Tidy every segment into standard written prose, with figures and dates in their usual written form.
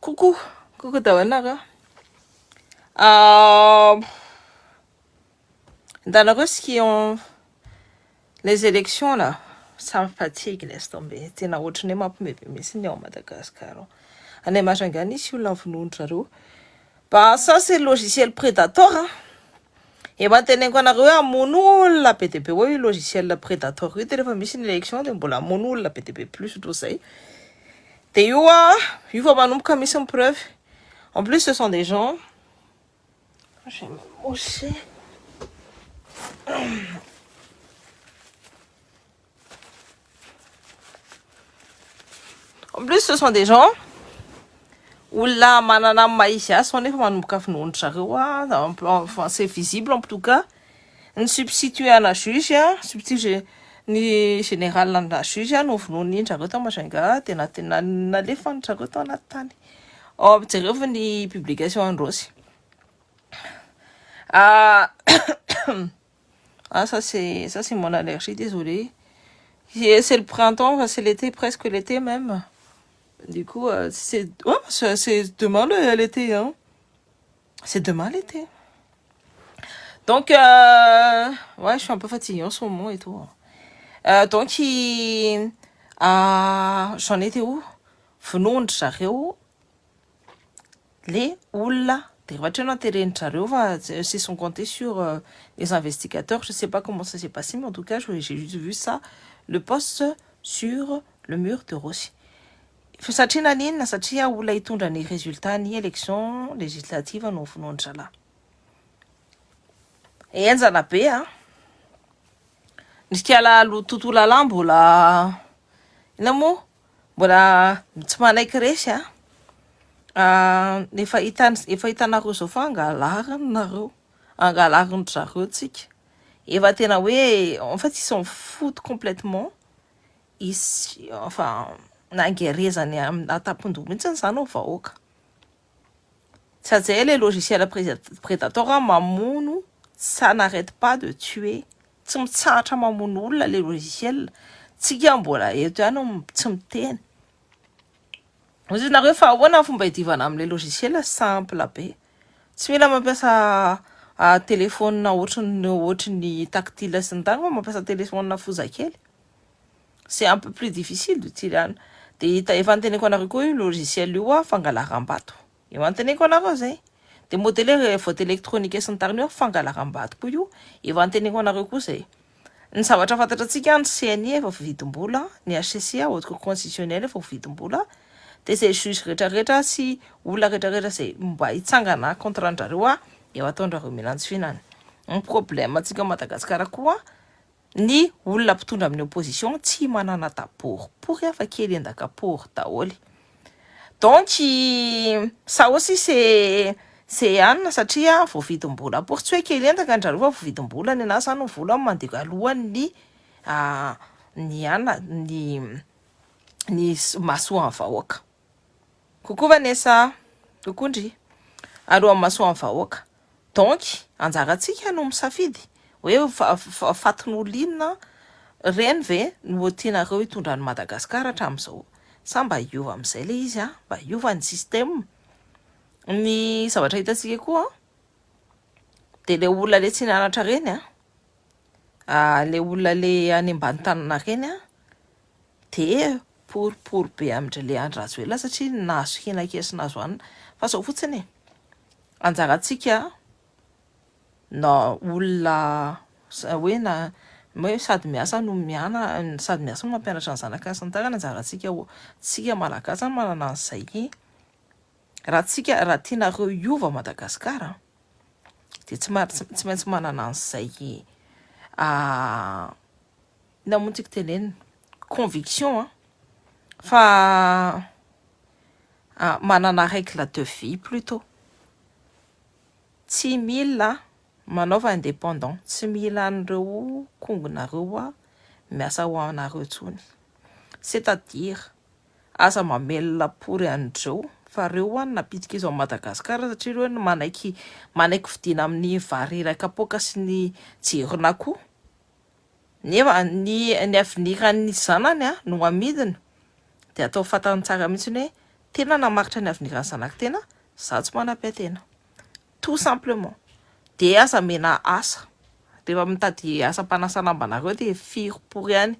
Coucou, coucou Tawanara. Euh, dans le reste qui ont les élections là, ça me fatigue, laisse tomber. C'est na autre n'est mais c'est néo Madagascar. On est machangani sur l'enfant. Bah ça c'est le logiciel prédateur. Hein. Et maintenant qu'on a eu un mono la PTP, oui, logiciel prédateur. Oui, téléphone mission élection, de bon la mono la PTP plus tout ça. T'es où il faut pas nous comme mission preuve. En plus, ce sont des gens. Je vais me moucher. En plus, ce sont des gens où la manana maïsia sont les femmes enfin, c'est visible en tout cas. Un substitut à la juge, substitut ni général à la juge, nous venons ni chagotan machinga, tena na l'éléphant chagotan na tani. Oh, c'est revenu publication en rose. Ah, ah ça c'est mon allergie, désolé. C'est le printemps, enfin, c'est l'été, presque l'été même. Du coup, c'est demain l'été, hein. C'est demain l'été. Donc, ouais, je suis un peu fatiguée en ce moment et tout. Donc, j'en étais où? Venons de les oula. Ils sont comptés sur les investigateurs. Je ne sais pas comment ça s'est passé, mais en tout cas, j'ai juste vu ça, le poste sur le mur de Rossi. Satria nini satria olona hitondra ny résultat ny élection législative no vonoandrala. Enjana be a. Nisy tiala tontolo lalà mbola ina moa mbola tsy manaiky resy a. Efa hitanareo zao fa angalariny zareo tsika. Efa tena hoe en fait ils s'en foutent complètement. Enfin nangerezany atapon-doha mihitsy zany ao vahoaka. Satria les logiciels prédateurs mamono, ça n'arrête pas de tuer. Tsy mitsahatra mamono olona les logiciels. Tsika mbola eto ihany tsy miteny. Ozy nareo fa ahoana fomba hidivana amin'ny logiciel simple be. Tsy mila mampiasa téléphone ohatrany tactile sy ny tagna, mampiasa téléphone fozakely. C'est un peu plus difficile d'utiliser. De efa anteneko anareo koa io logiciel io fangalaram-bato. Efa anteneko anareo zay. De modèle vote électronique sy ny tariny fangalaram-bato koa io. Efa anteneko anareo koa zay. Ny zavatra fantatratsika ny CNI efa vidim-bola, ny HCC haute cour constitutionnelle efa vidim-bola. De zay juge rehetrarehetra sy olona rehetrarehetra zay mba hitsangana contre andrareo eo ataondrareo milantsy finanany. Ny problème atsika Madagasikara koa ny olona mpitondra amin'ny opposition tsy manana taporipory afa kely endakapory daholo. Donc ça aussi c'est anna satria vao vidim-bola por tsy hoe kely endaka andrareo fa vao vidim-bola ny anazy zany vola mandeha alohany ny masoa vahoaka. Coucou Vanessa, coucou Ndry. Alohan'ny masoa vahoaka. Donc anjaratsika no misafidy hoe fatin'olo inona reny ve no tianareo hitondra ny Madagasikara hatramin'izao. Sa mba hiova amin'izay le izy mba hiova ny système. Ny zavatra hitantsika koa de le olona le tsy nianatra reny le olona le any ambany tanana reny de pour be amindry le Andrazoela satria nahazo hena-kesina azo anina. Fa zao fotsiny anjaratsika na olona hoe na sady miasa no miana, sady miasa no mampianatra ny zanaka sy ny tarana anjaratsika tsika malagasy manana an'izay. Raha tianareo hiova Madagasikara de tsy maintsy manana an'izay na moa tsika tenenina conviction fa manana règle de vie plutôt. Tsy mila manaova indépendant, tsy mila an'ireo kongonareo miasa ho anareo tsony. C'est-à-dire asa mamelona pory an'ireo fa reo napitika izy ao Madagasikara satria reo manaiky vidiana amin'ny vary rakapoka sy ny jirona koa. Nefa ny aveniran'ny zanany no amidiny de atao fantany tsara mihitsy hoe tena namaritra ny avin'irany zanaka tena za tsy manam-piantena tout simplement de aza mena asa rehefa mitady asa mpanasa lambanareo de firopory ihany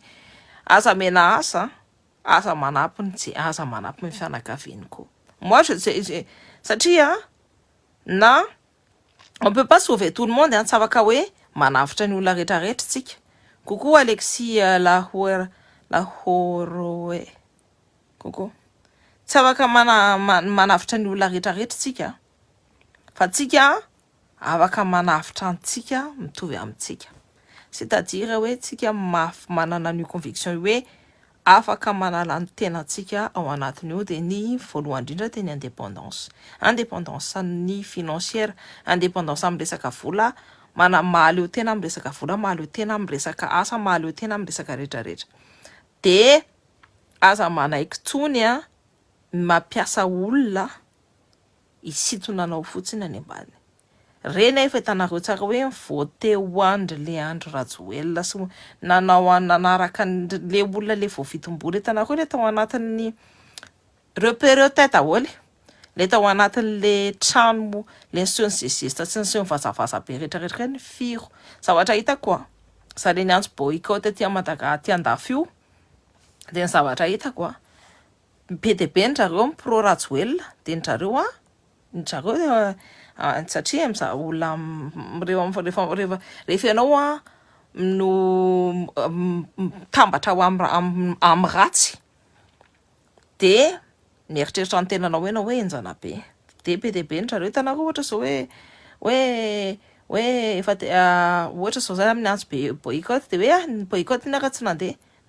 aza mena asa manampy aza manampy ny fianakaviany koa moi satria na on peut pas sauver tout le monde tsy afaka hoe manavitra ny olona rehetrarehetra tsika coucou Alexis Lahoroe coucou tsy afaka manavitra ny olona rehetrarehetra tsika fa tsika afaka manavitra antsika mitovy amintsika c'est-à-dire hoe tsika manana ny conviction hoe afaka manala ny tenantsika ao anatin'io de ny voalohany indrindra teny indépendance ny financière indépendance amin'ny resaka vola mahaleo tena amin'ny resaka vola mahaleo tena amin'ny resaka asa mahaleo tena amin'ny resaka rehetrarehetra de aza manaiky tsony mampiasa olona isitonanao fotsiny any ambany reny efa hitanareo tsara hoe vote Andry Leandro Rajoelina sy nanao nanaraka le olona le voafitombory hitanareo le tao anatin'ny repéreo tête aholy le tao anatin'le trano le sensista sy ny vazavaza be rehetrarehetra ny firo zavatra hita koa za le niantso boycott aty Madagasikara andafy io de ny zavatra hita koa be de be ndrareo pro Rajoelina de ndrareo satria mizaha olona rehefa ianao no tambatra amin'ny ratsy de mieritreritra ny tenanao hoe enjana be de be ndrareo hitanareo ohatra zao hoe ohatra zao zany amin'ny antso be boycott de hoe ny boycott ny tsy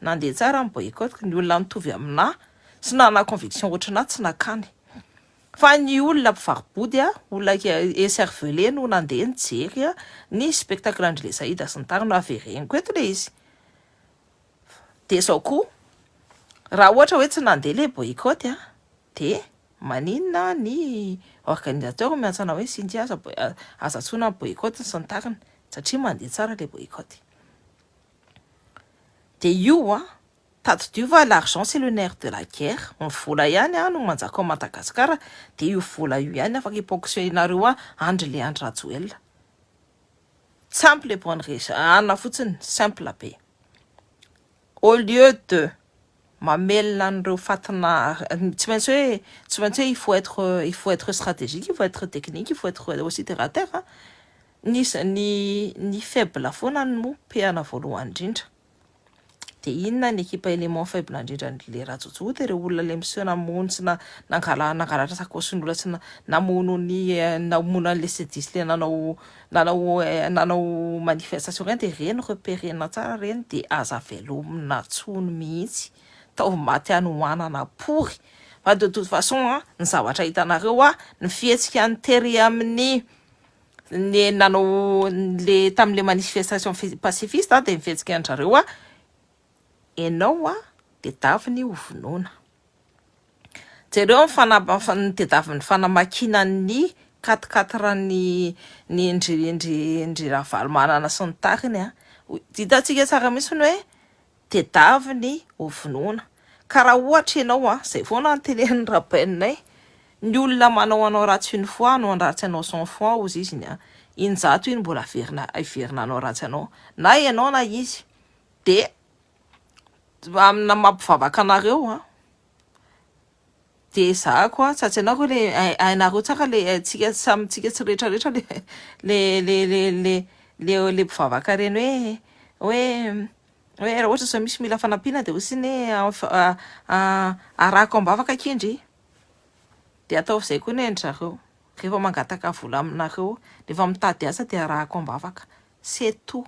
nandeha tsara ny boycott ny olona mitovy amina sy nana conviction ohatrana tsy nakany fa ny olona mpivarobody olona ecervelé no nandeha nijery ny spectacle André Saïda sy ny tariny avereny koa eto le izy de zao koa raha ohatra hoe tsy nandeha le boycott de maninona ny organisateur miantsana hoe sindy aza tsona boycott sy ny tariny satria mandeha tsara le boycott de io tadidiova l'argent c'est le nerf de la guerre ny vola ihany no manjaka ao Madagasikara de io vola io ihany afaka hiponctionnereo Andry Leandro Rajoelina simple et bonne raison anna fotsiny simple be au lieu de mamelona an'ireo fatina tsy maintsy hoe il faut être stratégique, il faut être technique, il faut être aussi terre à terre ny faible foana no pehana voalohany indrindra de inona ny ekipa élément faible indrindra le Rajotso de ireo olona le miseho namono sy nangalatra sakoson'olona sy namono namono an'le sedis le nanao manifestation reny de reny repérena tsara reny de aza velomina tsony mihitsy tao maty anohanana pory fa de toute façon ny zavatra hitanareo ny fihetsika ny tery amin'ny ny nanao le tam'le manifestation pacifiste de mifetsika andrareo enao de daviny ovonona jereo tedaviny fanamakina ny 4 ny indry ravalmanana sy ny tariny ditantsika tsara misy ny hoe tedaviny ovonona ka raha ohatra ianao zay foana ny telen'ny rabainay ny olona manao ratsy une fois no andratsy anao 100 fois ozy izy injato iny mbola iverina anao ratsy anao na ianao na izy de amina mampivavaka anareo de za koa tsatsy anareo le ainareo tsaka le tsika samitsika tsy rehetrarehetra le mpivavaka reny hoe raha ohatra zao misy mila fanampiana de osiny arako ambavaka kindry de atao zay koa nendrareo rehefa mangataka vola aminareo rehefa mitady asa de arako ambavaka c'est tout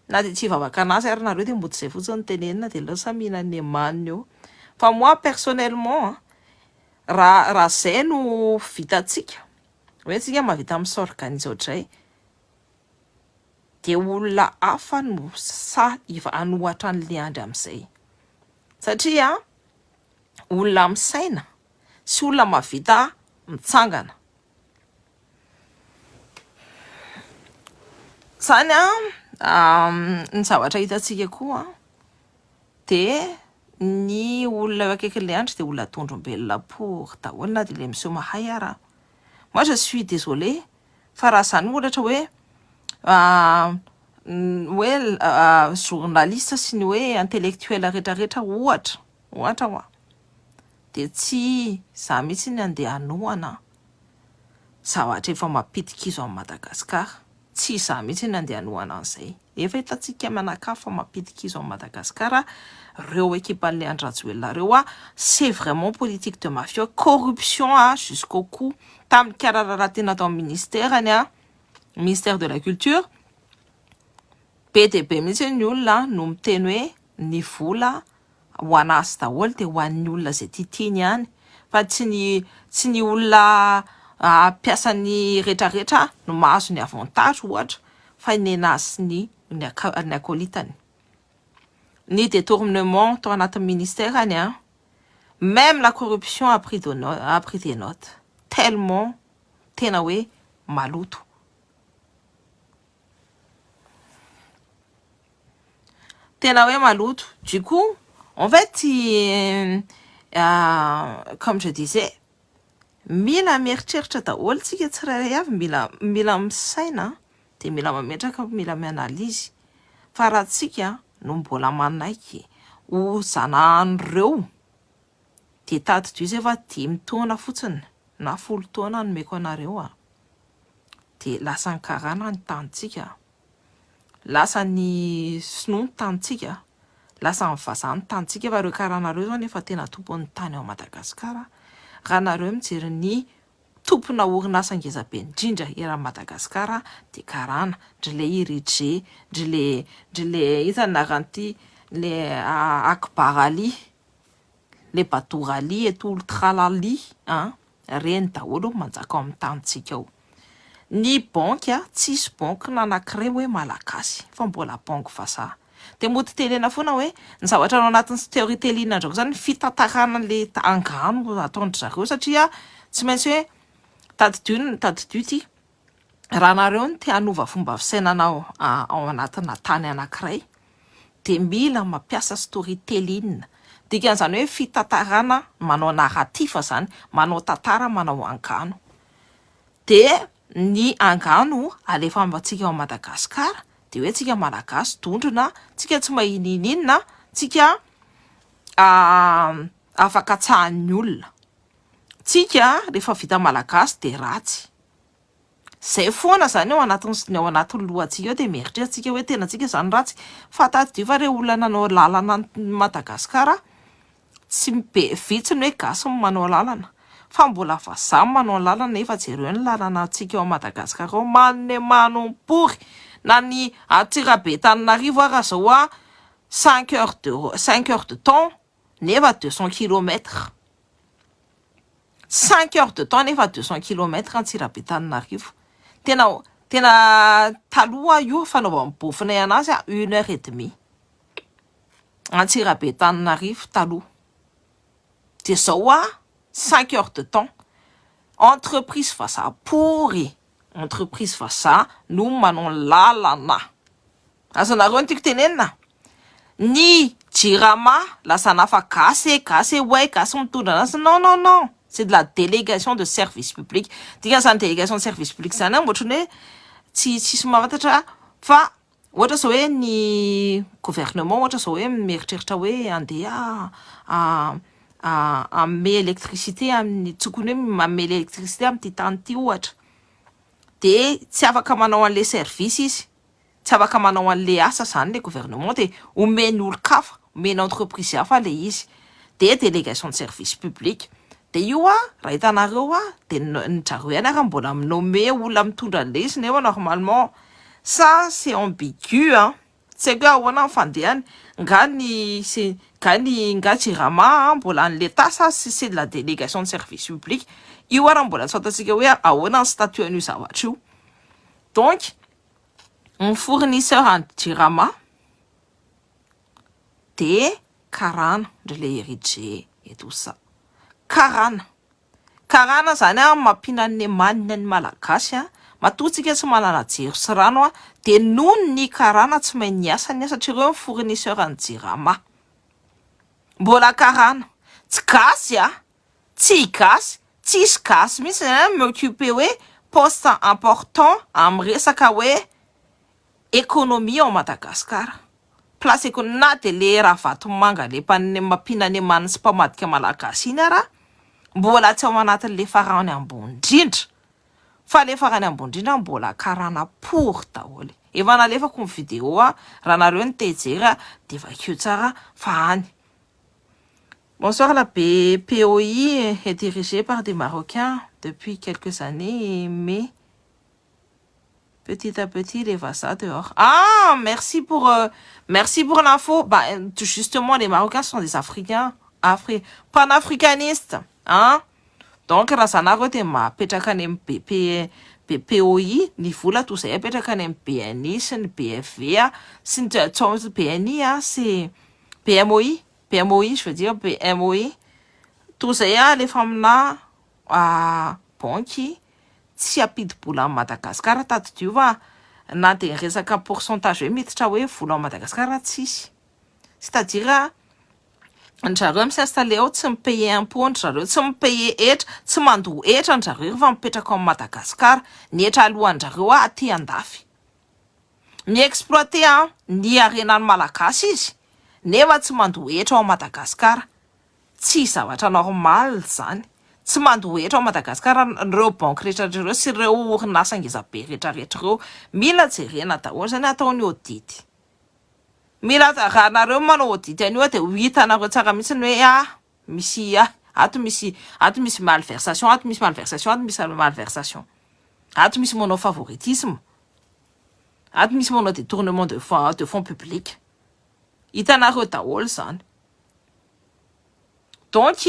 na de tsy vavaka anazy ary nareo de mboty zay fotsiny tenenina de lasa mihinany maniny eo fa moi personnellement raha zay no vitatsika hoe tsika mahavita misorganize ohatray de olona hafa no anohatra an'le andry am'izay satria olona misaina sy olona mahavita mitsangana zany ny zavatra hitatsika koa de ny olona eo akaikin'ilay andro dia olona tondrombelona por daholo na dia ilay miseho mahay ara. Moi je suis désolée fa raha zany ohatra hoe journaliste sy ny hoe intellectuel rehetrarehetra ohatra hoa dia tsy za mihitsy ny andeha anohana zavatra efa mapitika izo amin'ny Madagasikara. Tsy za mihitsy ny andeha anohana an'izay. Efa hitantsika manakafa fa mapitika izo amin'ny Madagasikara reo équipe-n'ilay Andry Rajoelina reo c'est vraiment politique de mafia, corruption jusqu'au cou. Tamin'ny kararara tena atao amin'ny ministère de la culture be dia be mihitsy ny olona no miteny hoe ny vola ho anazy daholo dia ho an'ny olona izay tiany ihany fa tsy ny olona mpiasany rehetrarehetra no mahazo ny avantage ohatra fa ny anazy sy ny akolitany. Ny détournement tao anatin'ny ministère any même la corruption a pris des notes tellement tena hoe maloto. Tena hoe maloto. Du coup, en fait, comme je disais, mila mieritreritra daholo tsika tsirairay avy, mila misaina dia mila mametraka, mila mianalizy fa raha tsika no mbola manaiky ho zanahany dia tadidio izy efa 10 taona fotsiny na 10 taona nomeko anareo dia lasa ny karana ny tanitsika, lasa ny sinoa ny tanitsika, lasa ny vazaha ny tanitsika fa reo karanareo zao nefa tena tompon'ny tany ao Madagasikara. Raha nareo mijery ny tompona orinasa ngezabe indrindra eran'ny Madagasikara dia karana ndry le Iridge, ndry le hitany naranty le Akbar Ali, le Batour Ali et tout le tralali reny daholo manjaka ao amin'ny tanitsika ao. Ny banky tsisy banky nanankiray hoe malagasy fa mbola banky vazaha. Dia mody tenena foana hoe ny zavatra ao anatin'ny storytelling andraoko zany fitantarana le angano ataondry zareo satria tsy maintsy hoe tadidio ty raha nareo ny te hanova fomba fisainanao ao anatina tany anankiray dia mila mampiasa storytelling. Dikan'izany hoe fitantarana manao narratif zany, manao tantara, manao angano. Dia ny angano alefa amintsika ao Madagasikara dia hoe tsika malagasy dondrona, tsika tsy mahininina, tsika afaka tsahan'ny olona, tsika rehefa vita malagasy dia ratsy. Zay foana zany ao anatin'ny lohantsika eo dia mieritreritsika hoe tena tsika zany ratsy fa tadidio fa reo olona nanao lalana Madagasikara tsy vitsiny hoe gasy manao lalana fa mbola vazaha manao lalana efa jereo ny lalana antsika ao Madagasikara ao manompory na ny Antsirabe-Tananarivo raha zao 5 heures de temps nefa 200 km. 5 heures de temps nefa 200 km Antsirabe-Tananarivo. Tena taloha io fanaovana bofinay anazy 1h30 Antsirabe-Tananarivo taloha. Dia zao 5 heures de temps. Entreprise vazaha pory, entreprise vazaha no manao lalana. Azonareo ny tiako tenenina? Ny JIRAMA lasa nafa gasy mitondra anazy. Non. C'est de la délégation de service public. Dikan'izany délégation de service public zany ohatrany hoe tsisy mahafantatra fa ohatra zao hoe ny gouvernement ohatra zao hoe mieritreritra hoe andeha ame électricité amin'ny tsokony hoe manome électricité amin'ity tany ity ohatra. Dia tsy afaka manao an'le service izy, tsy afaka manao an'le asa zany le gouvernement dia omeny olo-kafa, omeny entreprise hafa le izy. Dia délégation de service public. Dia io raha hitanareo dia ny zareo ihany raha mbola minome olona mitondra an'le izy nefa normalement ça c'est ambigu tsy haiko hoe ahoana ny fandehany nga JIRAMA mbola an'le tasa c'est de la délégation de service public. Io raha mbola tsy fantatsika hoe ahoana ny statut an'io zavatra io. Donc ny fournisseur en JIRAMA dia karana ndry le Iridge et tout ça. Karana zany mampinan'ny manina ny malagasy matotsika tsy manana jiro sy rano dia noho ny karana tsy mahay niasa satria ireo ny fournisseur en JIRAMA. mbola karana tsy gasy a tsy gasy tsisy gasy mihitsy m'occuper hoe poste important amin'ny resaka hoe économie ao Madagasikara place na de le raha vatomanga le mampinany maniny sy mpamadika malagasy iny ara mbola tsy ao anatin'le farany ambony indrindra fa le farany ambony indrindra mbola karana pour daholo efa nalefako ny vidéo raha nareo ny te-hijery de vakio tsara fa any. Bonsoir, la POI est dirigée par des Marocains depuis quelques années, mais petit à petit, les va ça dehors. Ah, merci pour l'info. Bah, justement, les Marocains sont des Africains, panafricanistes, hein. Donc, raha ma petrakanem POI, ni vola tout ça, petrakanem PNI, c'est le PFV, c'est le PNI, c'est PMOI. PMOI, je veux dire PMOI. Tout ça, les femmes là, banky, tsy apidi-bola à Madagascar, tu vois, na de resaka pourcentage hoe miditra hoe vola à Madagascar tsisy. C'est-à-dire, anjareo mis'installer ao tsy mipaye impôt anjareo, tsy mipaye etra, tsy mandoa etra anjareo rehefa mipetraka ao Madagascar, ny etra alohanjareo aty andafy. Mi-exploiter ny arenany malagasy izy. Nefa tsy mandoa etra ao Madagascar. Tsy zavatra normal zany. Tsy mandoa etra ao Madagascar reo banky rehetra sy reo orinasa ngezabe rehetra reo mila jerena daholo zany ataony audit. Mila raha nareo manao audit anio de hitanareo tsara mihitsy hoe misy ato misy malversation, ato misy malversation, ato misy malversation. Ato misy manao favoritisme. Ato misy manao détournement de fonds publics. Hitanareo daholo zany. Donc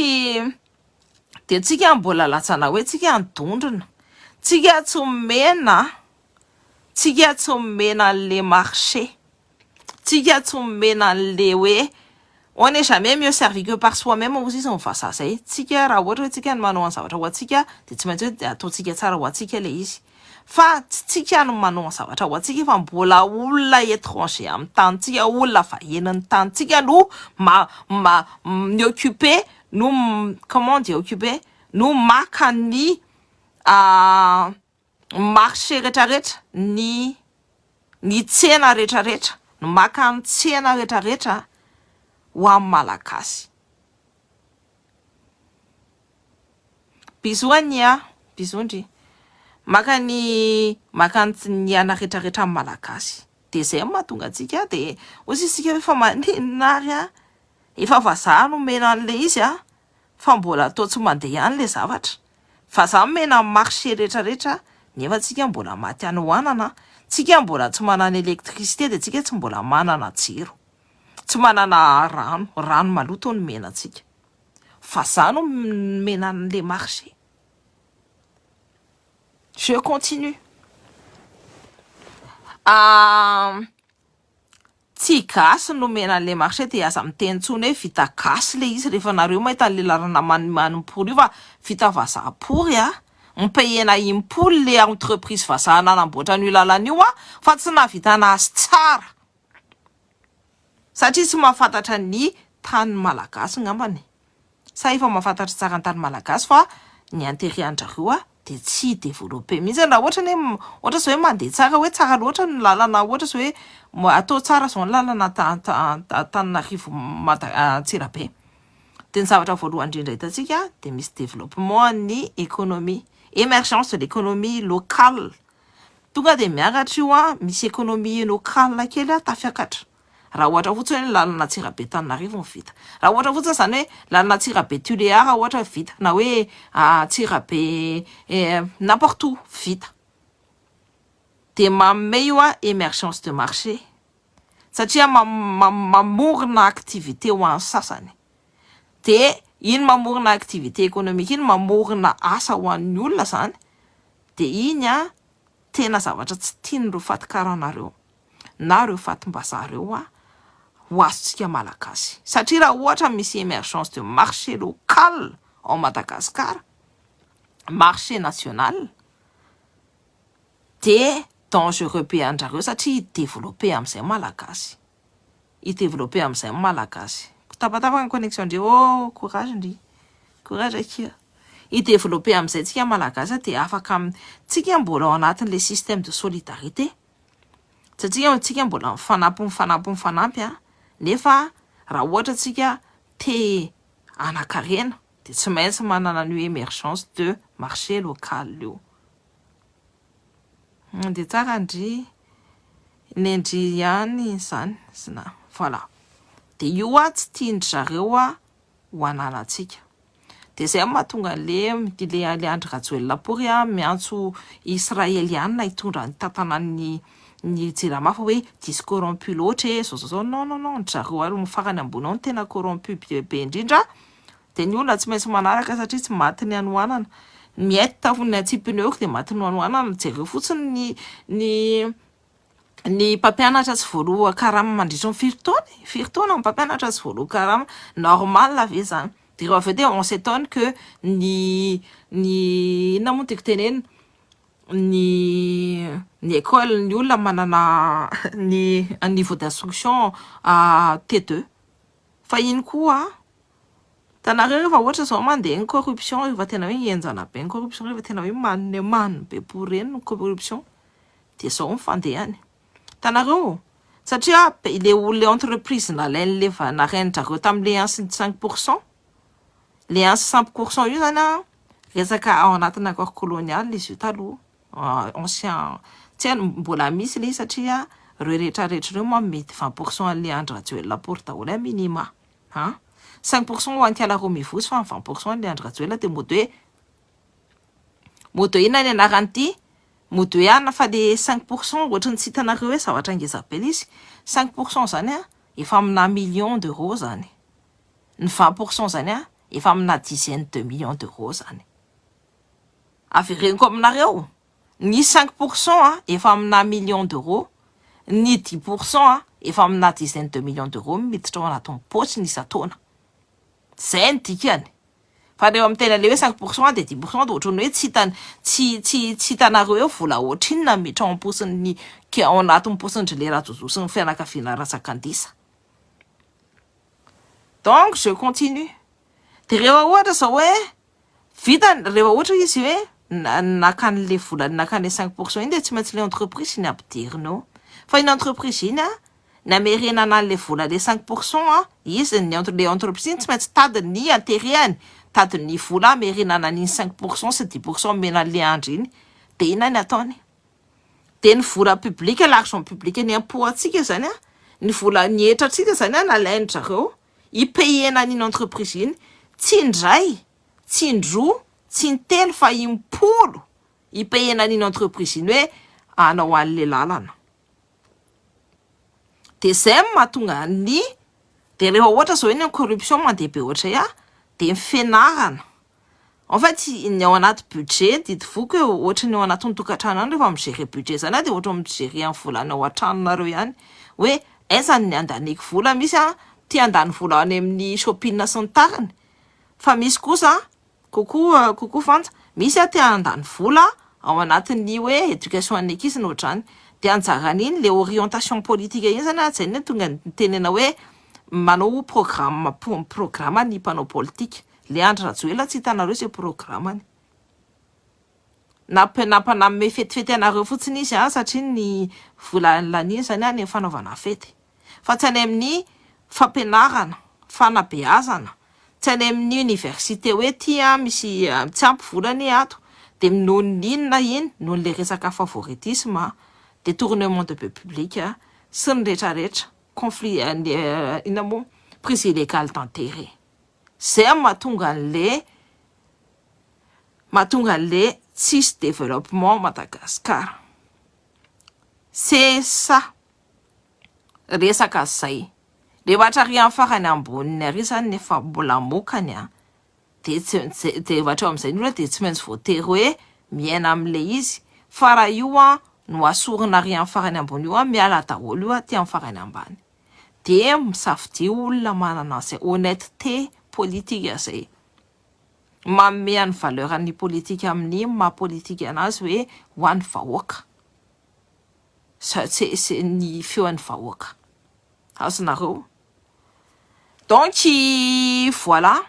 de tsika mbola latsana hoe tsika andondrona, tsika tsy mena le marché, tsika tsy mena le hoe on n'est jamais mieux servi que par soi-même aussi on va ça zay. Tsika raha ohatra hoe tsika no manao zavatra ho atsika de tsy maintsy hoe ataotsika tsara ho atsika le izy. Fa tsika no manao zavatra ho atsika fa mbola olona étranger amin'ny tantsika, olona vahen'ny tantsika no m'occuper, nous comment dire occuper, nous maka ny marché rehetrarehetra, ny tsena rehetrarehetra, no maka ny tsena rehetrarehetra ho amin'ny malagasy. Bisous ndry. Maka ny ana rehetrarehetra amin'ny malagasy. De zay mahatonga antsika de ozy isika efa maninary efa vazaha no mena an'le izy fa mbola atao tsy mandeha ihany le zavatra. Vazaha mena marché rehetrarehetra nefa tsika mbola maty anohanana, tsika mbola tsy manana électricité de tsika tsy mbola manana jiro. Tsy manana rano maloto no mena tsika. Vazaha no mena an'le marché. Je continue. Tsy gasy no mena le marché de aza miteny tsony hoe vita gasy le izy rehefa nareo mahita le lalana manimpoly io fa vita vazaha pory mipayena impolo le entreprise vazaha nanamboatra an'io lalana io fa tsy navitana azy tsara satria tsy mahafantatra ny tany malagasy ngambany. Sa efa mahafantatra tsara ny tany malagasy fa ny intérêt-njareo de tsy développé mihitsy raha ohatra zao hoe mandeha tsara hoe tsara loatra ny lalana ohatra zao hoe atao tsara zao ny lalana Antananarivo Antsirabe. De ny zavatra voalohany indrindra hitantsika de misy développement ny économie, émergence de l'économie locale. Tonga de miakatra io misy économie locale kely tafiakatra. Raha ohatra fotsiny hoe lalana Antsirabe Antananarivo ny vita. Raha ohatra fotsiny zany hoe lalana Antsirabe Tuléar ohatra vita, na hoe Antsirabe n'importe où vita. De manome io émergence de marché. Satria mamorona activité ho an'ny sasany. De iny mamorona activité économique iny mamorona asa ho an'ny olona zany. De iny tena zavatra tsy tian'ireo fatikaranareo na reo fatim-bazareo ho azontsika malagasy. Satria raha ohatra misy émergence de marché local au Madagascar, marché national, de dangereux be anjareo satria i-développer amin'izay malagasy. I-développer amin'izay malagasy. tapatapaka ny connexion ndreo courage ndry courage akia i-développer amin'izay tsika malagasy dia afaka tsika mbola ao anatin'le système de solidarité satria tsika mbola mifanampy nefa raha ohatra tsika te anakarena dia tsy maintsy manana ny émergence de marché local io dia tsara ndry nendry ihany izany zina voilà dia io tsy tiandry zareo ho ananatsika dia zay mahatonga le Andry Rajoelina Pory miantso israeliana hitondra ny tantanan'ny jirama fa hoe diso corrompu loatra zao non zareo ary mifarany ambony ao ny tena corrompu be indrindra dia ny olona tsy maintsy manaraka satria tsy maty ny anoanana miety tafony atsipiny eo dia maty ny anoanana jereo fotsiny ny mpampianatra tsy voaloha karama mandritra ny firy taona ny mpampianatra tsy voaloha karama normal ave zany dia avy eo dia on s'étonne que ny inona moa tiako tenena ny école ny olona manana ny niveau d'instruction T2 fa iny koa tanareo rehefa ohatra zao mandeha ny corruption rehefa tena hoe hienjana be ny corruption rehefa tena hoe maniny be pour reny ny corruption dia zao mifandehany tanareo satria le entreprise nalain'le narain-jareo tamin'le 5% le 5% io zany resaka ao anatin'ny accord colonial izy io taloha ancien tsy mbola misy le satria reo rehetrarehetra reo mety 20% an'le Andry Rajoelina Pory daholo minima 5% ho an'ny Tiala Romivozy fa 20% an'le Andry Rajoelina dia mody inona ny anaran'ity mody ihany fa le 5% ohatry ny tsy hitanareo hoe zavatra ngezabela izy 5% zany efa amina million d'euros zany ny 20% zany efa amina dizaine de millions d'euros zany avereniko aminareo ny 5% efa amina million d'euros ny 10% efa amina dizaine de millions d'euros miditra ao anatin'ny poche ny isataona zay ny dikany fa reo amin'ny tena le hoe 5% dia 10% dia ohatrany hoe tsy hitanareo eo vola ohatrinona miditra ao am-posiny ao anatin'ny posindry le Rajojo sy ny fianakaviana Ratsakandisa. Donc je continue dia rehefa ohatra zao hoe vitany rehefa ohatra izy hoe nakan'le vola nakan'le 5% iny dia tsy maintsy le entreprise ny ampiderinao fa iny entreprise iny namerenana an'le vola le 5% izy le entreprise iny tsy maintsy tadiny ny intérêt tadiny ny vola amerenana an'iny 5% sy 10% mena an'le andry iny dia ina ny ataony dia ny vola public l'argent public ny impoantsika zany ny vola ny etratsika zany nalainy zareo ipayena an'iny entreprise iny tsy indray tsy indroa tsy intelo fa impolo ipayena an'iny entreprise iny hoe anao an'le lalana dia zay mahatonga ny dia rehefa ohatra zao iny corruption mandeha be ohatra dia fianarana en fait ny ao anaty budget didivoky hoe ohatra ny ao anatin'ny tokantrano any rehefa migérer budget zany dia ohatra migérer amin'ny volana ao an-tranonareo ihany hoe aiza ny andaniko vola misy tia andany vola any amin'ny shopping sy ny tariny fa misy kosa kokoa fantsa misy tia andany vola ao anatin'ny hoe éducation an'ny ankizy ny ohatrany dia anjarany iny le orientation politique iny zany zay ny tonga tenena hoe manao programme ny mpanao politique le Andry Rajoelina tsy hitanareo zay programmany nampaname fetifety anareo fotsiny izy satria ny vola laniny zany ny fanaovana fety fa tsy any amin'ny fampianarana fanabeazana tsy any amin'ny université hoe misy tsy ampy volany ato dia noho ny inona iny noho le resaka favoritisme détournement de peu public sy ny rehetrarehetra conflit inona moa prise illégale d'intérêt zay mahatonga an'le tsisy développement Madagascar c'est ça resaka zay le ohatra ry amin'ny farany amboniny ary zany nefa mbola mokany dia ohatra amin'izay ny olona dia tsy maintsy voatery hoe miaina amin'le izy fa raha io no asorina ry amin'ny farany ambony io miala daholo io ty amin'ny farany ambany dia misafidia olona manana zay honnêteté politique zay manome ny valeur an'ny politique amin'ny mahapolitique anazy hoe ho an'ny vahoaka ny feo an'ny vahoaka azonareo Donc, voilà.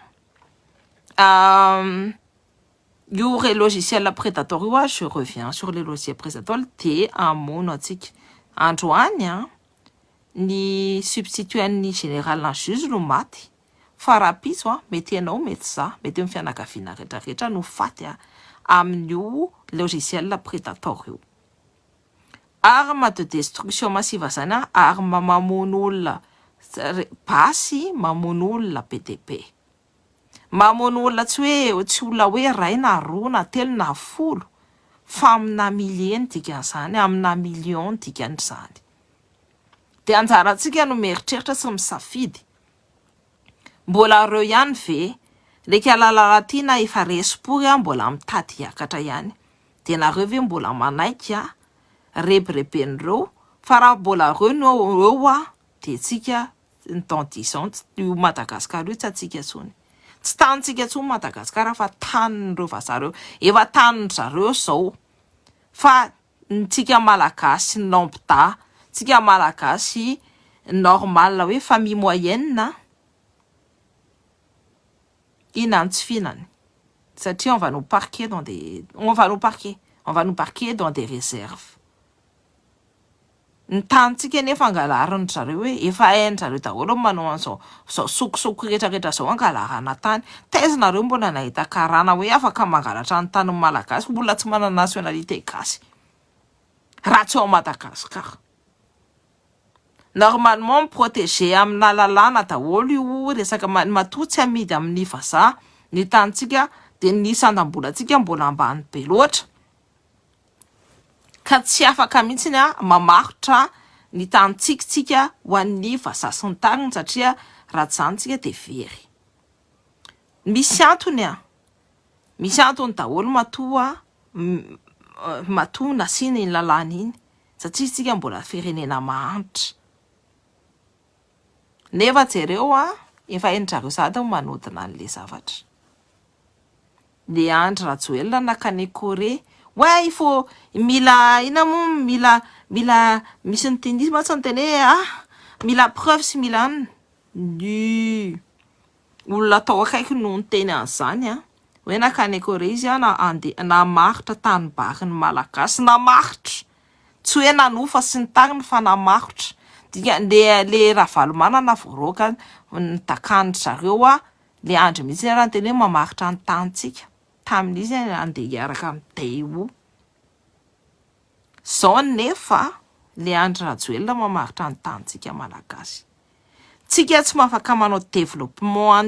Le logiciel prédatoire, je reviens sur le logiciel prédatoire, c'est un monotique. Androany, ni substitue ni général en juge no maty. Farapiso, mety anao, mety za, mety amin'ny fianakaviana rehetrarehetra no faty amin'io logiciel prédatoire io. Arme de destruction massive zany arme mamono olona basy, mamono olona PDP. Mamono olona tsy olona hoe ray na roa na telo na folo fa amina million dikan'izany, amina million dikan'izany. Dia anjarantsika no mieritreritra sy misafidy. Mbola reo ihany ve, leka lalalatina efa resim-pory mbola mitady hiakatra ihany. Dia nareo ve mbola manaiky rebireben'ireo, fa raha mbola reo eo dia tsika ny tendisante io Madagasikara io tsy atsika tsony. Tsy tanitsika tsony Madagasikara fa tanin'ireo vazareo, efa tanin zareo zao. Fa tsika malagasy lambda, tsika malagasy normal hoe famille moyenne, inona tsy fihinany. Satria on va nous parquer dans des réserves. Ny tanitsika nefa angalariny zareo hoe efa hain'zareo daholo manao an'izao sokosoko rehetrarehetra zao angalarana tany. Taizanareo mbola nahita karana hoe afaka mangalatra ny tany malagasy mbola tsy manana nationalité gasy raha tsy ao Madagasikara. Normalement protégé amina lalàna daholo io resaka matoa amidy amin'ny vazaha ny tanitsika, dia ny sandam-bolatsika mbola ambany be loatra. Ka tsy afaka mihitsy mamarotra ny tanitsika ho an'ny vazaha sy ny tariny satria raha tsy zany tsika dia very. Misy antony daholo matoa nasina iny lalàna iny satria tsika mbola firenena mahantra. Nefa jereo efa hain-jareo sady manodina an'le zavatra. Leandre Rajoelina nakany Corée, ouais, il faut mila misy ny tennis ma tsy ny teny mila preuve sy mila ny olona tao akaiky no ny teny an'izany hoe nakany Corée izy namaritra tanimbary ny malagasy, namaritra tsy hoe nanofa sy ny tariny fa namaritra. Le Ravalomanana voaroka ny takany zareo le andro mihitsy raha ny teny hoe mamaritra ny tanitsika tamin'izy andeha hiaraka amin'ny Daewoo. Zao nefa Leandre Rajoelina mamaritra ny tanitsika malagasy. Tsika tsy mafaka manao développement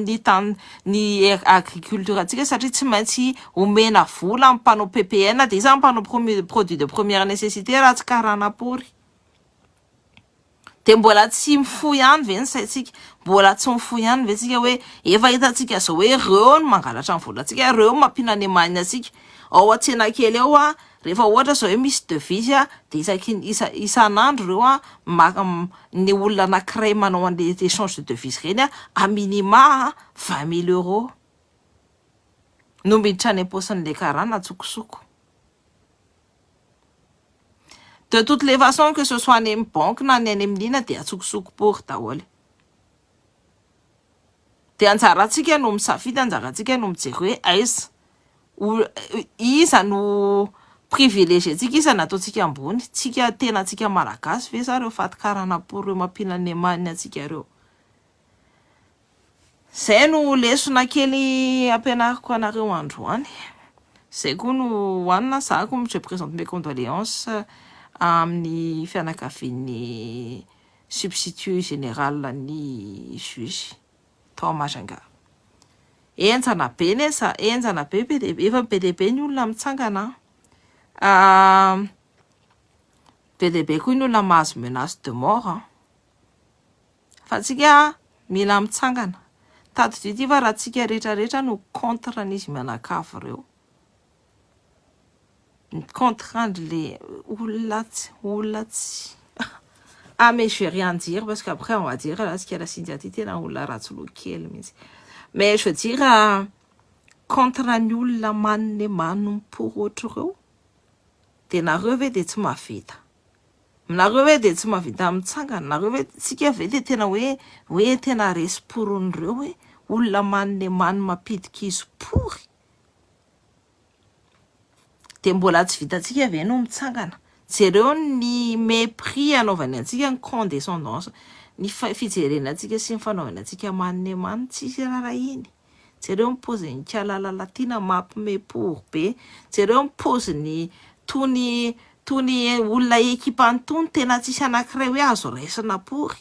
ny agriculture tsika satria tsy maintsy omena vola amin'ny mpanao PPN dia izany mpanao produit de première nécessité raha tsy karana-pory. Dia mbola tsy mifoy ihany ve ny saitsika, mbola tsy mifoy ihany ve tsika hoe efa hitantsika zao hoe reo no mangalatra ny volantsika, reo mampinany manina antsika. Ao an-tsena kely ao rehefa ohatra zao hoe misy devise dia isan'andro reo ny olona anankiray manao an'le échange de devise reny à minima 20 000 euros no miditra any am-paosin'le karana tsokosoko. De toutes les façons, que ce soit any amin'ny banque na ny any amin'ny lina dia atsokosoko-pory daholo. Dia anjarantsika no misafidy, anjarantsika no mijery hoe iza no privilégientsika, iza nataontsika ambony, tsika malagasy ve zareo faty karana-pory reo mampinany manina antsika reo. Zay no lesona kely ampianariko anareo androany. Zay koa no hoanina zako, je présente mes condoléances amin'ny fianakavian'ny substitut général ny juge tao Majunga. Enjana be efa PDB ny olona mitsangana. PDB koa ny olona mahazo menace de mort. Fa tsika mila mitsangana. Tady ity fa raha tsika rehetrarehetra no contre n'izy mianakavy reo. Contre les oulatsy. Ah, mais je vais rien dire parce qu'après on va dire là ce qu'il y a la syndiatité là oula ratsolo kely mihitsy. Mais je veux dire contre ny olona manne manompo ohatry reo dia nareo ve dia tsy mavita. nareo hoe dia tsy mahavita mitsangana nareo hoe tsika ve dia tena hoe tena resy poron'ireo hoe olona manne many mampidika izy pory dia mbola tsy vitantsika ve no mitsangana jereo ny mépris anaovany antsika ny condescendance ny fijerenantsika sy ny fanaovany antsika manne many tsisy raha iny jereo mipôzy ny kalalalatina mampimepory be jereo mipôzy ny tony olona ekipa nytony tena tsisy anankiray hoe azo raisina pory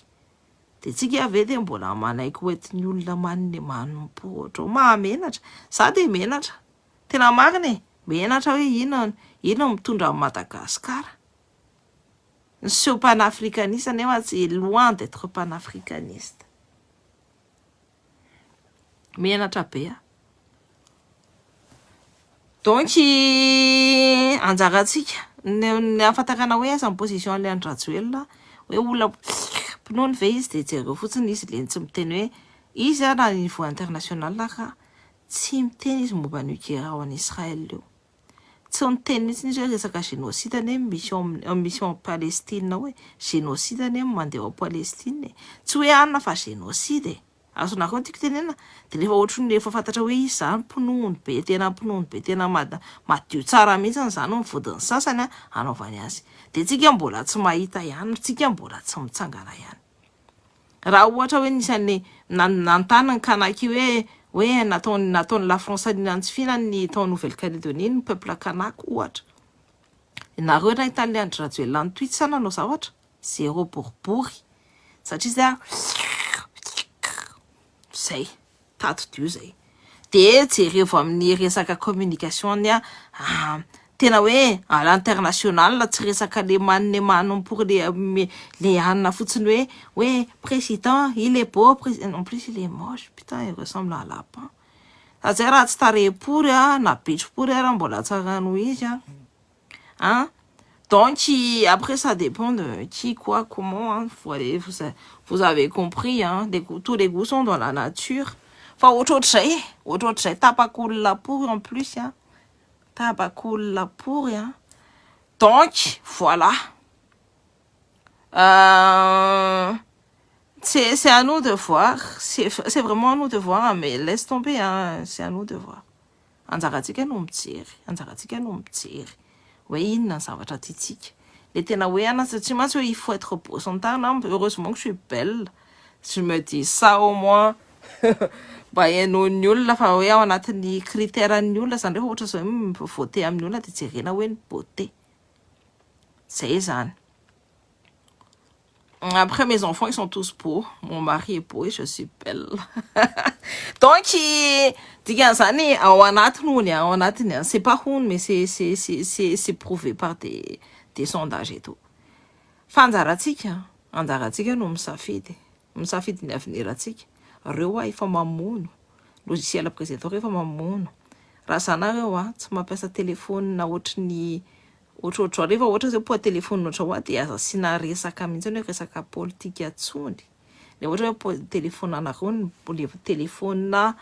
dia tsika ave dia mbola manaiky hoentin'ny olona manne many mipohatra mahamenatra za dia menatra tena marina e menatra hoe ino mitondra amin'ny Madagasikara ny seho panafricaniste nefa tsy loin d'être panafricaniste menatra be a donc anjaratsika ny ahafantarana hoe aiza ny position an'ilay Andrajoelina hoe olona mpinoany ve izy dia jereo fotsiny izy leny tsy miteny hoe izy na niveau international ka tsy miteny izy momba ny guerre ao an'i Israël io tsy miteny mihitsy izy hoe resaka génocide ane mission Palestine hoe génocide ane mandeha ao Palestine tsy hoe anona fa génocide azonareo tiako tenena dia rehefa ohatry ny efa fantatra hoe izy zany mpinoany be tena madio tsara mihitsy zany mivodiny sasany anaovany azy dia tsika mbola tsy mahita ihany tsika mbola tsy mitsangana ihany raha ohatra hoe nisan'ny nantany ny kanaky hoe nataony la France nantsifina ny tao Nouvelle-Calédonie ny peuple kanak ohatra nareo na Italien Andrajoelina ny tweet sana anao zavatra zéro boribory satria zay tato-dio zay dia jerevo amin'ny resaka communication tena hoe à l'international tsy resaka le manne mano pour le anna fotsiny hoe président il est beau président en plus il est moche putain il ressemble à un lapin zay raha tsy tarepory na bitropory raha mbola tsara no izy donc après ça dépend de qui quoi comment vous avez compris tous les goûts sont dans la nature fa ohatrohatr'izay tapak'olona pory en plus tapak'olona pory donc voilà c'est à nous de voir c'est vraiment à nous de voir mais laisse tomber c'est à nous de voir anjaratsika no mijery hoe inona ny zavatra tiatsika le tena hoe tsy matsy hoe il faut être beau son temps heureusement que je suis belle je me dis ça au moins mba hainao ny olona fa hoe ao anatin'ny critère ny olona zany rehefa ohatra zao mivote amin'ny olona dia jerena hoe ny beauté zay zany après mes enfants ils sont tous beaux mon mari est beau et je suis belle donc dikan'izany ao anatiny c'est pas hony mais c'est prouvé par des sondages et tout fa anjaratsika no misafidy ny avenirantsika reo efa mamono logiciel président rehefa mamono raha zanareo tsy mampiasa telefony na ohatrany ohatrohatra rehefa ohatra zay po telefony oatra dia aza sina resaka mihitsy hoe resaka politika atsony le ohatra hoe po telefony anareo le telefony na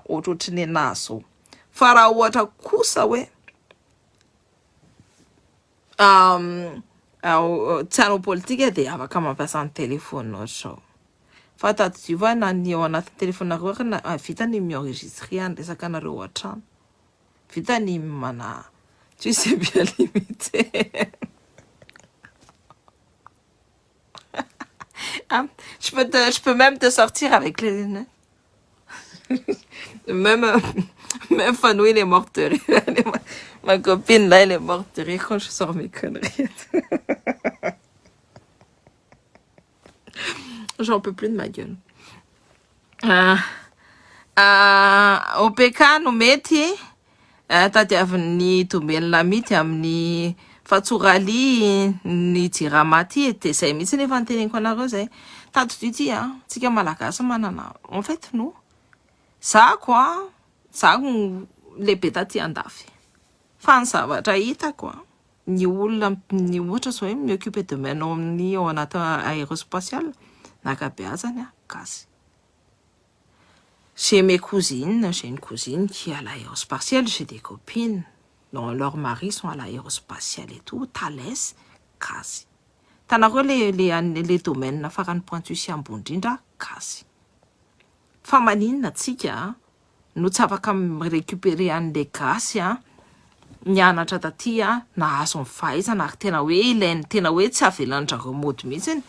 ohatrohatrany anazy fa raha ohatra kosa hoe tsy hanao politika dia afaka mampiasa ny telefony ohatrao fa tato-dio va na ny ao anatin'ny telefonareo vita ny mienregistre ny resaka anareo an-trano vita ny tu sais bien limité je peux même te sortir avec les même Fanou il est mort de rire ma copine là elle est morte de rire quand je sors mes conneries j'en peux plus de ma gueule OPK no mety tadiavin'ny tombelona mity amin'ny fatsoraly ny jiramaty dia zay mihitsy nefa nyteneniko anareo zay tato-dio ty tsika malagasy manana en fait no za lehibe taty andafy fa ny zavatra hitako ny olona ny ohatra zao hoe mioccupe de maintenant amin'ny ao anaty aérospatial nakabeazany gasy j'ai mes cousines, j'ai une cousine qui est à l'aérospatiale, j'ai des copines dont leurs maris sont à l'aérospatiale et tout, Thalès, gasy. Tanareo le domaine farany Pointu sy ambony indrindra gasy. Fa maninona tsika no tsy afaka récupérer an'le gasy nianatra taty nahazo ny fahaizana ary tena hoe ilainy tena hoe tsy avelan'ndrareo mody mihitsiny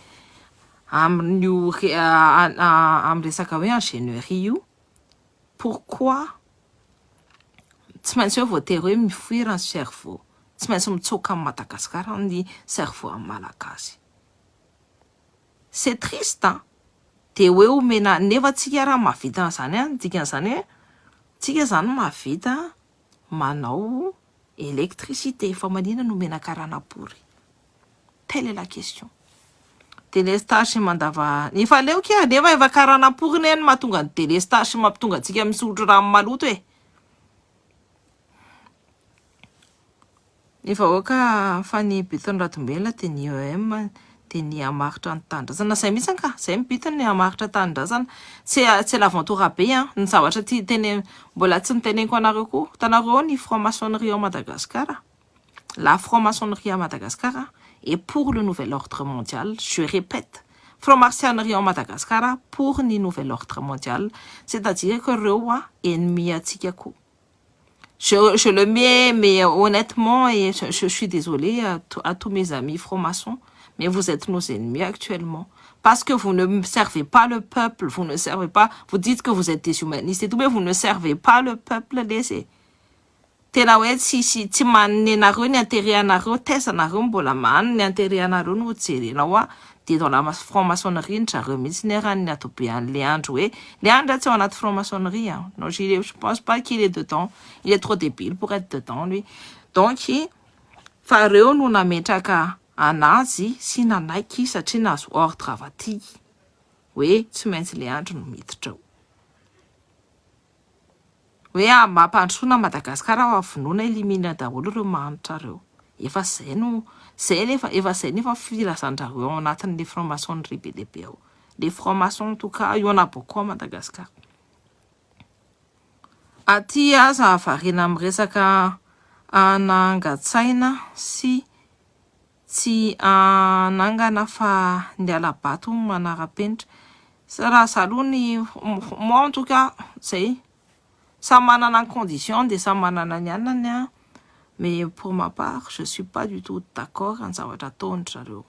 amin'io amin'ny resaka hoe ingénierie io. Pourquoi tsy maintsy hoe voatery hoe mifuir ny cerveau, tsy maintsy mitsoka amin'ny Madagasikara ny cerveau amin'ny malagasy. C'est triste de hoe omena nefa tsika raha mahavita zany dikan'izany hoe tsika zany mahavita manao électricité fa maninona no omena karana-pory. Telle est la question. Délestage mandava nefa leo kia nefa efa karana-pory ny mahatonga ny délestage mampitonga antsika misotro rano maloto e. Efa oka fa ny Betony Ratombela te ny IOM te ny hamaritra ny tanindrazana zay mihitsy ka zay mibitiny ny hamaritra tanindrazana tsy l'aventure be ny zavatra teny mbola tsy niteneniko anareo koa tanareo ny franc-maçonnerie à Madagascar. La franc-maçonnerie à Madagascar est pour le nouvel ordre mondial. Je répète, franc-maçonnerie à Madagascar pour le nouvel ordre mondial, c'est-à-dire que rewa ennemi atsika ko. Je le mets, mais honnêtement, et je suis désolée à tous mes amis francs-maçons, mais vous êtes nos ennemis actuellement. Parce que vous ne servez pas le peuple, vous ne servez pas, vous dites que vous êtes des humanistes et tout, mais vous ne servez pas le peuple, laissez. Tena hoe tsy manne nareo ny intérêt anareo tezanareo mbola many ny intérêt anareo no jerenao de dans la franc-maçonnerie ndrareo mihitsy ny raha ny atobe an'le andro hoe le andro tsy ao anaty franc-maçonnerie non je pense pas qu'il est dedans, il est trop débile pour être dedans lui. Donc fa reo no nametraka anazy sy nanaiky satria nazo ordre avy aty hoe tsy maintsy le andro no miditra ao. Hoe mampandrosoana Madagasikara avonona elimina daholo reo mahanitra reo. Efa zay no efa zay nefa filazandrareo ao anatin'le franc-maçonnerie be lehibe ao. Les francs-maçons en tout cas, il y en a beaucoup à Madagascar. Aty aza avarina amin'ny resaka anangatsaina sy tsy anangana fa ny alabato manara-penitra. Raha zalony moi en tout cas zay ça manana en condition de ça manana ny anany mais pour ma part je suis pas du tout d'accord en zavatra ataony zareo.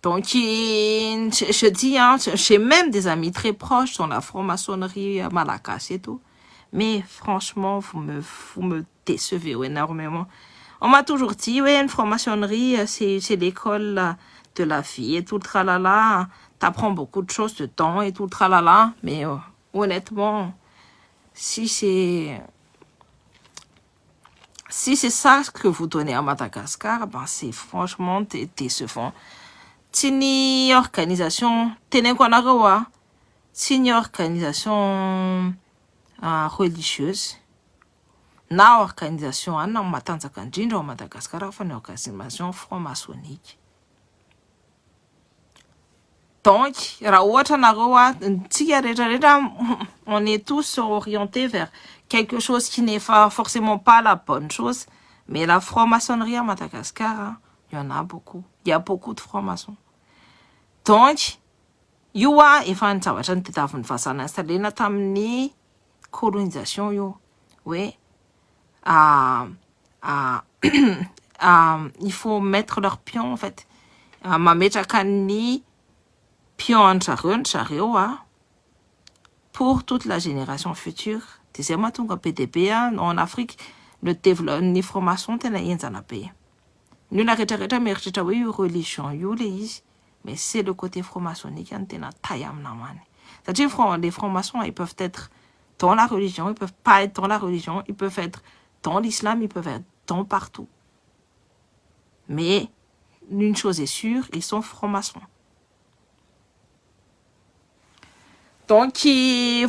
Donc je dis j'ai même des amis très proches dans la franc-maçonnerie malagasy et tout, mais franchement vous me décevez énormément. On m'a toujours dit ouais une franc-maçonnerie c'est l'école de la vie et tout tralala, t'apprends beaucoup de choses dedans et tout tralala, mais honnêtement si c'est ça que vous donnez à Madagascar, ben c'est franchement décevant. Tsy ny organisation teneniko anareo tsy ny organisation religieuse na organisation na matanjaka indrindra ao Madagascar fa ny organisation franc-maçonnique. Donc raha ohatra nareo tsika rehetrarehetra on est tous orientés vers quelque chose qui n'est pas forcément pas la bonne chose, mais la franc-maçonnerie à Madagascar il y en a beaucoup, il y a beaucoup de francs-maçons. Donc io efa ny zavatra ny tadiavin'ny vazana installena tamin'ny colonisation io hoe il faut mettre leur pion en fait, mametraka ny pion anjareo pour toute la génération future. De mahatonga PDB en Afrique le développement ny franc-maçon tena enjana be. Ny olona rehetrarehetra mieritreritra hoe io religion io le izy, mais c'est le côté franc-maçonnique tena taille aminamany. C'est-à-dire les francs-maçons ils peuvent être dans la religion, ils peuvent pas être dans la religion, ils peuvent être dans l'islam, ils peuvent être dans partout. Mais une chose est sûre, ils sont francs-maçons. Donc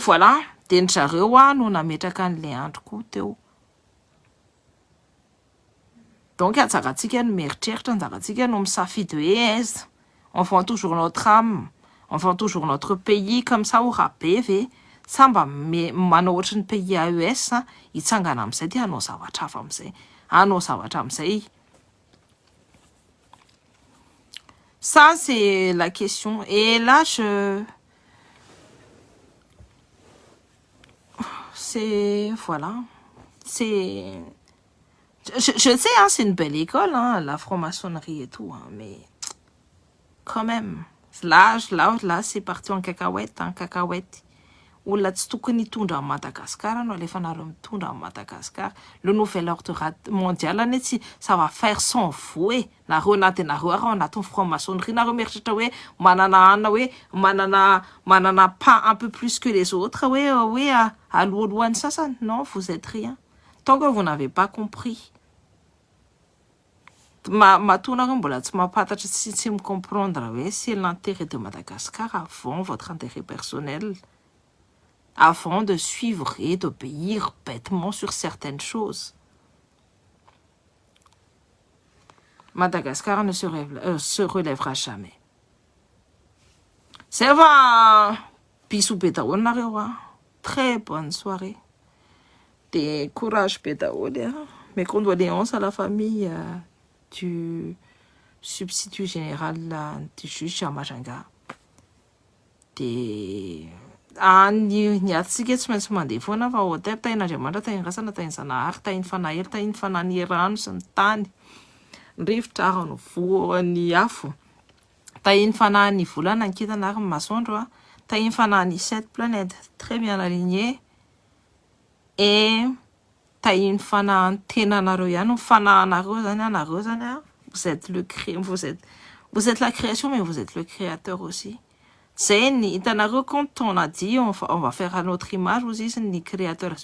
voilà, de njareo no nametraka an'le andro koa teo. Donc anjaratsika no mieritreritra, anjaratsika no misafidy hoe on vend toujours notre âme, on vend toujours notre pays comme ça au rabais ve samba manao ohatry ny pays AES hitsangana amin'izay dia hanao zavatra hafa amin'izay, hanao zavatra amin'izay Ça, c'est la question. Et là, c'est... Voilà. C'est... Je sais, hein, c'est une belle école, hein, la franc-maçonnerie et tout, hein, mais quand même. Là, c'est parti en cacahuète, hein, cacahuète. Olona tsy tokony hitondra à Madagascar no alefa nareo mitondra à Madagascar. Le nouvel ordre mondial ane tsy ça va faire sans vous e. Nareo na de nareo ao anatin'ny franc-maçonnerie nareo mieritratra hoe manana ana hoe manana pas un peu plus que les autres hoe aloalohan'ny sasany. Non, vous êtes rien. Tant que vous n'avez pas compris. Matonareo mbola tsy mampatatra tsy me comprendre hoe c'est l'intérêt de Madagascar avant votre intérêt personnel. Avant de suivre et d'obéir bêtement sur certaines choses. Madagascar ne se relèvera jamais. Ça va, bisous pédaole nareo. Très bonne soirée. Des courage pédaole. Mes condoléances à la famille du substitut général du juge à Majanga. Ny atsika tsy maintsy mandeha foana fa hotep tain'Andriamanitra tain'Rasana tain'Zanahary tain'ny fanahelo tain'ny fanany rano sy ny tany ny rivotra ary ny voany afo tain'ny fanahany volana ny kitana ary ny masoandro tain'ny fanahany 7 planètes très bien aligné et tain'ny fanahany tenanareo ihany fanahanareo zany vous êtes le vous êtes la création mais vous êtes le créateur aussi. Quand on a dit on va faire à notre image aussi, c'est le créateur,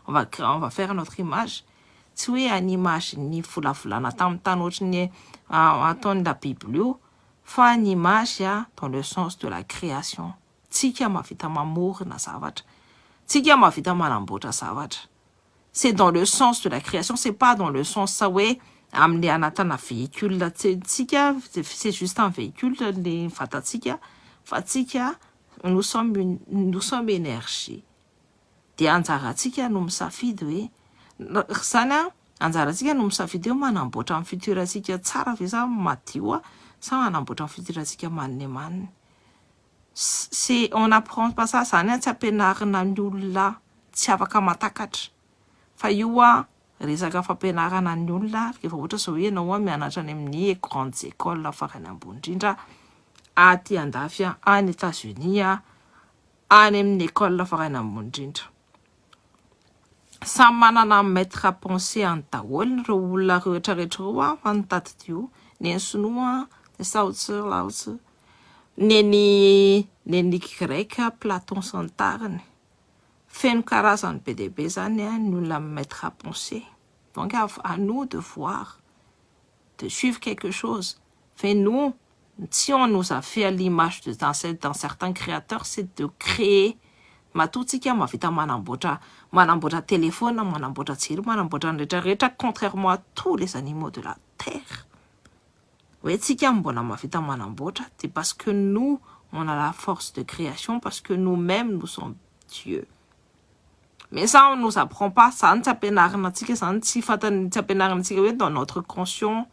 on va faire à notre image. Tu es une image ni fula na tam ni attend la Bible, fa une image dans le sens de la création. Tika ma vita mamour na savatra. Tika ma vita manambotra savatra. C'est dans le sens de la création, c'est pas dans le sens ça ouais. Amener un véhicule là, c'est juste un véhicule les fatatika nous sommes énergie de anjaratsika no misafidy hoe zany anjaratsika no misafidy hoe manamboatra amin'ny futurantsika tsara ve sa madio sa manamboatra amin'ny futurantsika manne manne. C'est on apprend pas ça zany tsy ampianarina ny olona tsy afaka matakatra fa io resaka fampianarana ny olona rehefa ohatra zao hoe ianao mianatra any amin'ny grandes écoles farany ambony indrindra aty andafy any États-Unis any amin'ny école farany ambony indrindra. Samy manana maître à penser any daholo reo olona rehetrarehetra reo fa nitady dio ny sinoa ny saotsy laotsy neny grec Platon sy ny tariny feno karazany be dia be zany ny olona maître à penser. Donc à nous de voir, de suivre quelque chose. Fait nous, si on nous a fait à l'image dans certains créateurs, c'est de créer. Matutika ma vita manambotra téléphone, manambotra jiro, manambotra rehetra contrairement à tous les animaux de la terre. Oui, tsika mbona mavita manambotra, c'est parce que nous, on a la force de création, parce que nous-mêmes, nous sommes Dieu. Mais ça, on ne nous apprend pas. Ça, dans notre conscient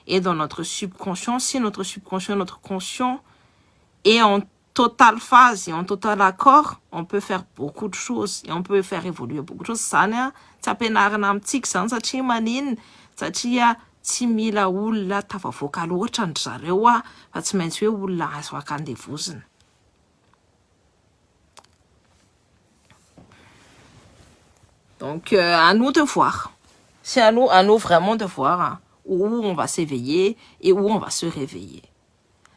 et dans notre subconscient. Si notre subconscient, notre conscient est en totale phase et en total accord, on peut faire beaucoup de choses et on peut faire évoluer beaucoup de choses. Ça, tsy mila olona tafavoaka loatra ny zareo fa tsy maintsy hoe olona azo akandevozina. Donc, à nous de voir. C'est à nous vraiment de voir où on va s'éveiller et où on va se réveiller.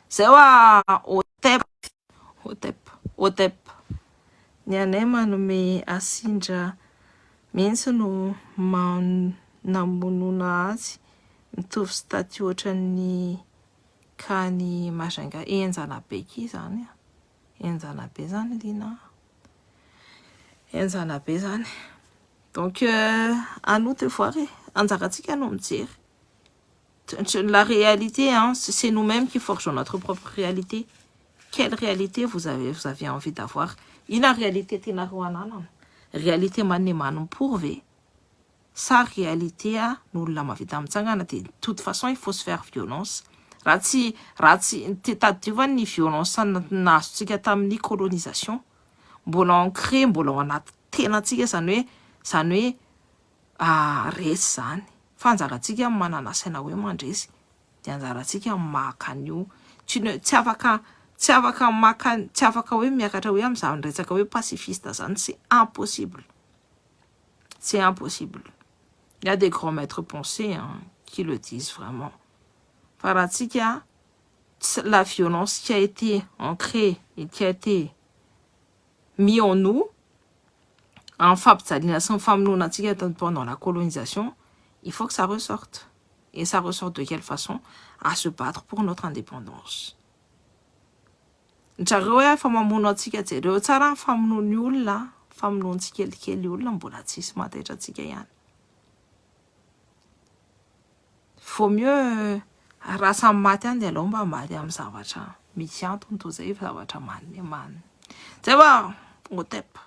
C'est Otep. Nianay manome asindra mihitsy no namonona azy. Mitovy statut ohatran'ny kany Majanga enjana be ki zany. Enjana be zany lina. Enjana be zany. Donc, à nous de voir. Anjaratsika no mijery. La réalité, hein, c'est nous-mêmes qui forgeons notre propre réalité. Quelle réalité vous avez envie d'avoir? Ina réalité tinareo ananana. Réalité manne prouvé. Sa réalité, nous l'avons mavita mitsangana. De toute façon, il faut se faire violence raha tsy tadiova ny violence nazontsika tamin'ny colonisation mbola ancré mbola ao anaty tenantsika zany hoe resy zany fa anjarantsika manana saina hoe mandresy de anjarantsika maka an'io tsy afaka hoe miakatra hoe am'izany resaka hoe pacifiste zany c'est impossible. Il y a des grands maîtres pensés qui le disent vraiment. Fa raha tsika la violence qui a été ancrée et qui a été mis en nous en fampijaliana sy ny famonoana antsika pendant la colonisation, il faut que ça ressorte. Et ça ressort de quelle façon? À se battre pour notre indépendance. Jareo hoe fa mamono antsika jereo tsara ny famonoan'ny olona, famonoany tsikelikely olona mbola tsisy mataitra antsika ihany. Vaut mieux raha samy maty any de aleo mba maty amin'ny zavatra misy antony toy zay zavatra marina marina. Zay va, au tep.